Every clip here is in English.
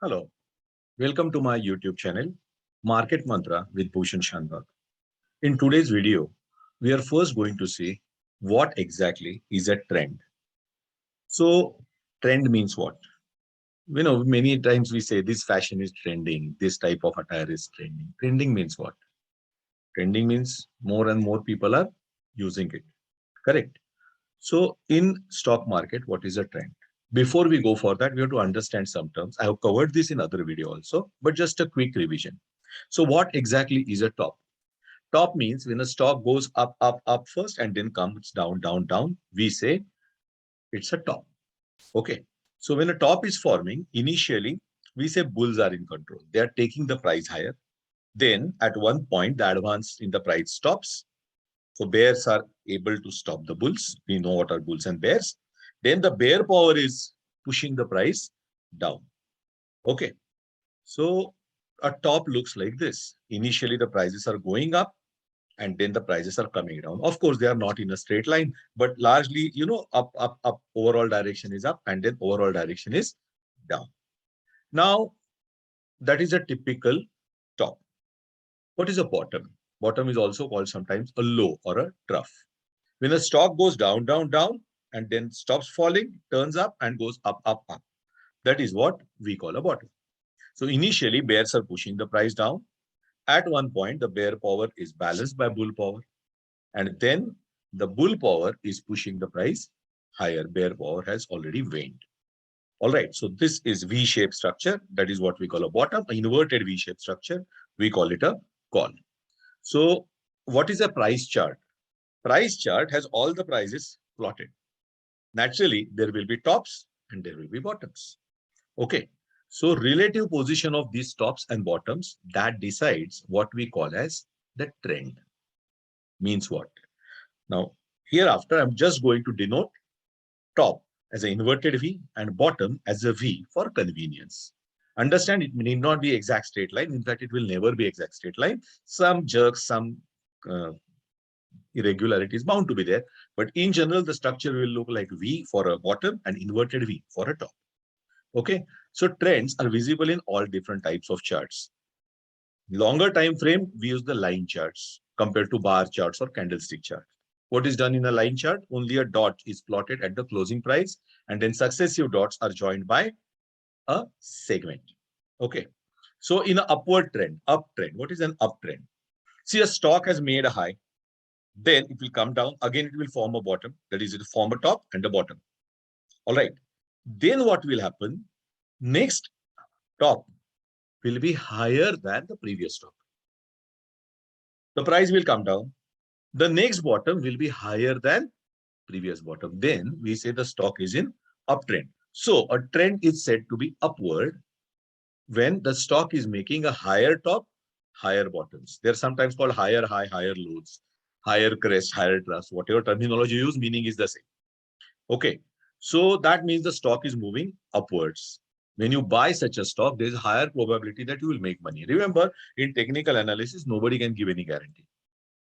Hello, welcome to my YouTube channel, Market Mantra with Bhushan Shanbhag. In today's video, we are first going to see what exactly is a trend. So, trend means what? Many times we say this fashion is trending, this type of attire is trending. Trending means what? Trending means more and more people are using it. Correct. So, in stock market, what is a trend? Before we go for that, we have to understand some terms. I have covered this in other video also, but just a quick revision. So what exactly is a top? Top means when a stock goes up, up, up first and then comes down, down, down, we say it's a top. Okay. So when a top is forming, initially we say bulls are in control. They are taking the price higher. Then at one point, the advance in the price stops. So bears are able to stop the bulls. We know what are bulls and bears. Then the bear power is pushing the price down. Okay. So a top looks like this. Initially, the prices are going up and then the prices are coming down. Of course, they are not in a straight line, but largely, up, up, up, overall direction is up and then overall direction is down. Now, that is a typical top. What is a bottom? Bottom is also called sometimes a low or a trough. When a stock goes down, down, down, and then stops falling, turns up and goes up, up, up. That is what we call a bottom. So initially, bears are pushing the price down. At one point, the bear power is balanced by bull power. And then the bull power is pushing the price higher. Bear power has already waned. All right. So this is V-shaped structure. That is what we call a bottom, an inverted V-shaped structure. We call it a call. So what is a price chart? Price chart has all the prices plotted. Naturally, there will be tops and there will be bottoms. Okay. So relative position of these tops and bottoms, that decides what we call as the trend. Means what? Now, hereafter, I'm just going to denote top as an inverted V and bottom as a V for convenience. Understand, it need not be exact straight line. In fact, it will never be exact straight line. Some jerks, some uh, irregularities bound to be there. But in general, the structure will look like V for a bottom and inverted V for a top. Okay. So trends are visible in all different types of charts. Longer time frame, we use the line charts compared to bar charts or candlestick charts. What is done in a line chart? Only a dot is plotted at the closing price, and then successive dots are joined by a segment. Okay. So in an upward trend, uptrend, what is an uptrend? See, a stock has made a high, then it will come down. Again, it will form a bottom. That is, it will form a top and a bottom. All right. Then what will happen? Next top will be higher than the previous top. The price will come down. The next bottom will be higher than previous bottom. Then we say the stock is in uptrend. So a trend is said to be upward when the stock is making a higher top, higher bottoms. They're sometimes called higher high, higher lows, higher crest, higher troughs. Whatever terminology you use, meaning is the same. Okay. So that means the stock is moving upwards. When you buy such a stock, there is a higher probability that you will make money. Remember, in technical analysis, nobody can give any guarantee.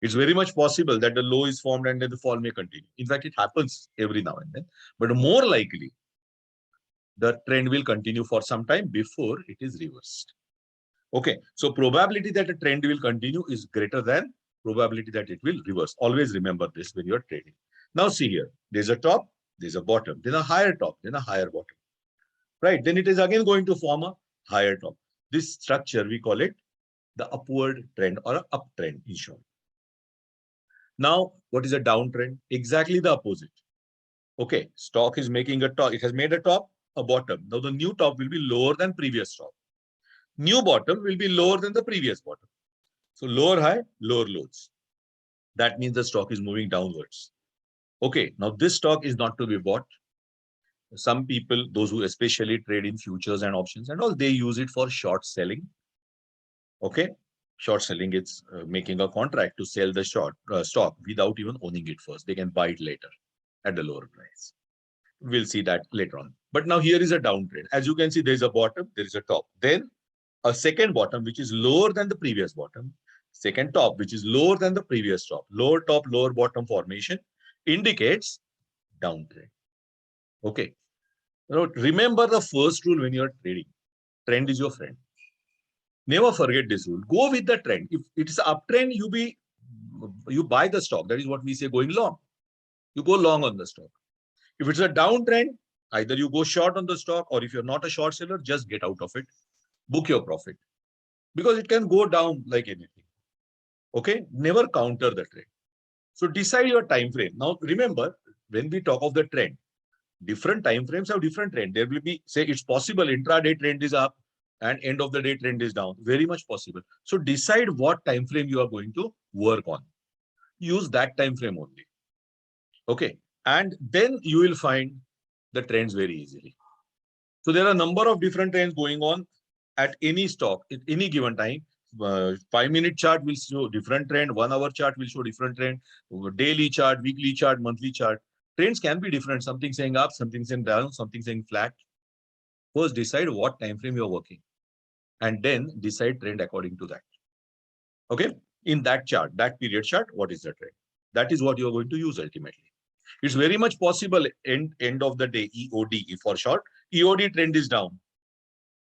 It's very much possible that the low is formed and then the fall may continue. In fact, it happens every now and then. But more likely, the trend will continue for some time before it is reversed. Okay, so probability that a trend will continue is greater than probability that it will reverse. Always remember this when you're trading. Now see here, there's a top, there's a bottom, then a higher top, then a higher bottom. Right, then it is again going to form a higher top. This structure, we call it the upward trend or an uptrend in short. Now, what is a downtrend? Exactly the opposite. Okay, stock is making a top. It has made a top, a bottom. Now the new top will be lower than previous top. New bottom will be lower than the previous bottom. So lower high, lower lows. That means the stock is moving downwards. Okay, now this stock is not to be bought. Some people, those who especially trade in futures and options and all, they use it for short selling. Okay, short selling, it's making a contract to sell the short stock without even owning it first. They can buy it later at the lower price. We'll see that later on. But now here is a downtrend. As you can see, there is a bottom, there is a top. Then a second bottom, which is lower than the previous bottom. Second top, which is lower than the previous top. Lower top, lower bottom formation indicates downtrend. Okay. Now, remember the first rule when you're trading. Trend is your friend. Never forget this rule. Go with the trend. If it is uptrend, you buy the stock. That is what we say going long. You go long on the stock. If it's a downtrend, either you go short on the stock, or if you're not a short seller, just get out of it. Book your profit. Because it can go down like anything. Okay? Never counter the trend. So decide your time frame. Now remember, when we talk of the trend, different time frames have different trend. There will be, say, it's possible intraday trend is up and end of the day trend is down. Very much possible. So decide what time frame you are going to work on. Use that time frame only. Okay. And then you will find the trends very easily. So there are a number of different trends going on at any stock at any given time. 5-minute chart will show different trend. 1 hour chart will show different trend. Daily chart, weekly chart, monthly chart. Trends can be different. Something saying up, something saying down, something saying flat. First, decide what time frame you are working, and then decide trend according to that. Okay, in that chart, that period chart, what is the trend? That is what you are going to use ultimately. It's very much possible end of the day EOD for short. EOD trend is down,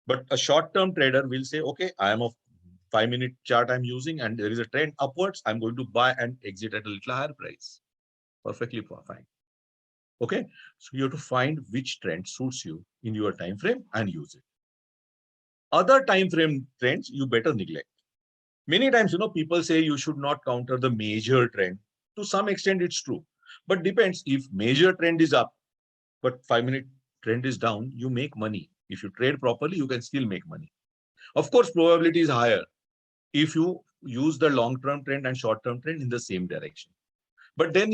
but a short-term trader will say, okay, I am a 5-minute chart I'm using, and there is a trend upwards. I'm going to buy and exit at a little higher price. Perfectly fine. Okay, so you have to find which trend suits you in your time frame and use it. Other time frame trends you better neglect. Many times, people say you should not counter the major trend. To some extent, it's true, but depends. If major trend is up, but 5-minute trend is down, you make money. If you trade properly, you can still make money. Of course, probability is higher if you use the long-term trend and short-term trend in the same direction. But then,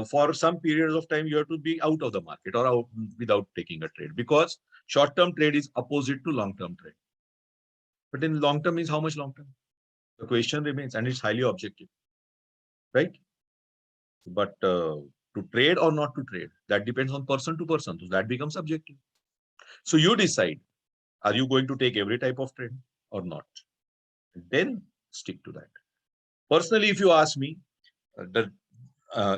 for some periods of time, you have to be out of the market or out without taking a trade, because short-term trade is opposite to long-term trade. But in long-term means how much long-term? The question remains, and it's highly objective, right? But to trade or not to trade, that depends on person to person. So that becomes subjective. So you decide, are you going to take every type of trade or not? Then stick to that. Personally, if you ask me, the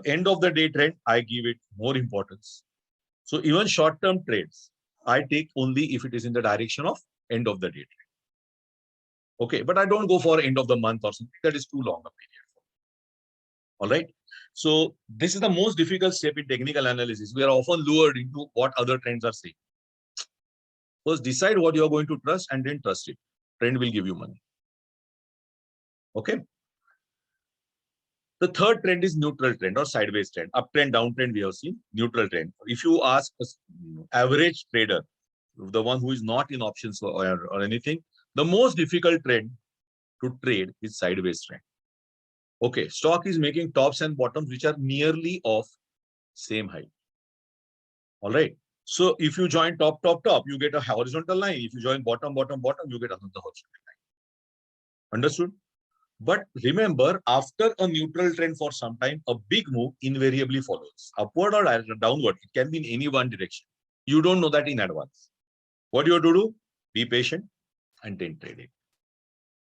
end of the day trend, I give it more importance. So even short-term trades, I take only if it is in the direction of end of the day trade. Okay, but I don't go for end of the month or something. That is too long a period. All right. So this is the most difficult step in technical analysis. We are often lured into what other trends are saying. First, decide what you are going to trust and then trust it. Trend will give you money. Okay. The third trend is neutral trend or sideways trend. Uptrend, downtrend, we have seen. Neutral trend. If you ask an average trader, the one who is not in options or anything, the most difficult trend to trade is sideways trend. Okay, stock is making tops and bottoms which are nearly of same height. All right. So if you join top, you get a horizontal line. If you join bottom, you get another horizontal line. Understood? But remember, after a neutral trend for some time, a big move invariably follows. Upward or downward, it can be in any one direction. You don't know that in advance. What you have to do? Be patient and then trade it.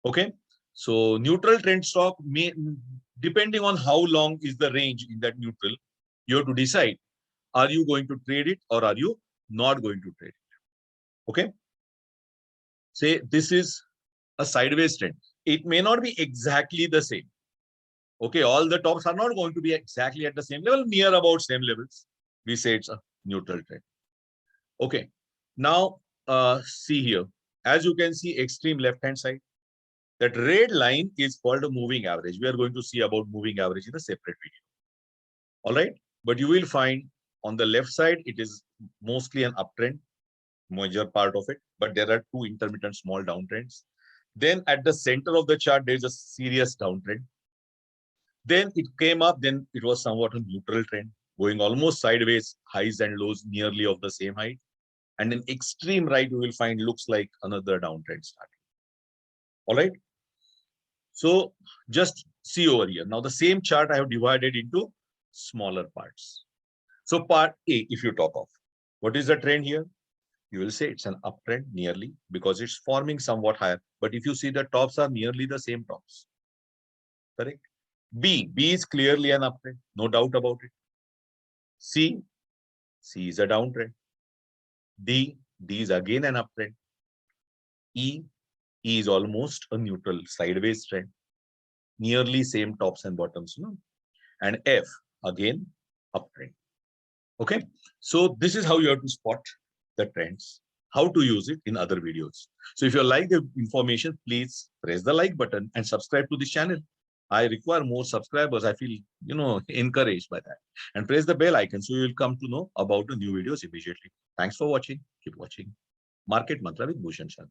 Okay? So neutral trend stock, depending on how long is the range in that neutral, you have to decide, are you going to trade it or are you not going to trade it? Okay? Say this is a sideways trend. It may not be exactly the same. Okay, all the tops are not going to be exactly at the same level, near about same levels. We say it's a neutral trend. Okay, now see here. As you can see, extreme left-hand side, that red line is called a moving average. We are going to see about moving average in a separate video. All right, but you will find on the left side, it is mostly an uptrend, major part of it, but there are two intermittent small downtrends. Then at the center of the chart, there is a serious downtrend. Then it came up, then it was somewhat a neutral trend, going almost sideways, highs and lows nearly of the same height. And then extreme right, you will find looks like another downtrend starting. All right. So just see over here. Now the same chart I have divided into smaller parts. So part A, if you talk of, what is the trend here? You will say it's an uptrend nearly because it's forming somewhat higher. But if you see the tops are nearly the same tops. Correct? B is clearly an uptrend, no doubt about it. C is a downtrend. D is again an uptrend. E, E is almost a neutral sideways trend, nearly same tops and bottoms, and F again uptrend. Okay, so this is how you have to spot the trends, how to use it in other videos. So if you like the information, please press the like button and subscribe to this channel. I require more subscribers. I feel, encouraged by that. And press the bell icon so you will come to know about the new videos immediately. Thanks for watching. Keep watching. Market Mantra with Bhushan Chand.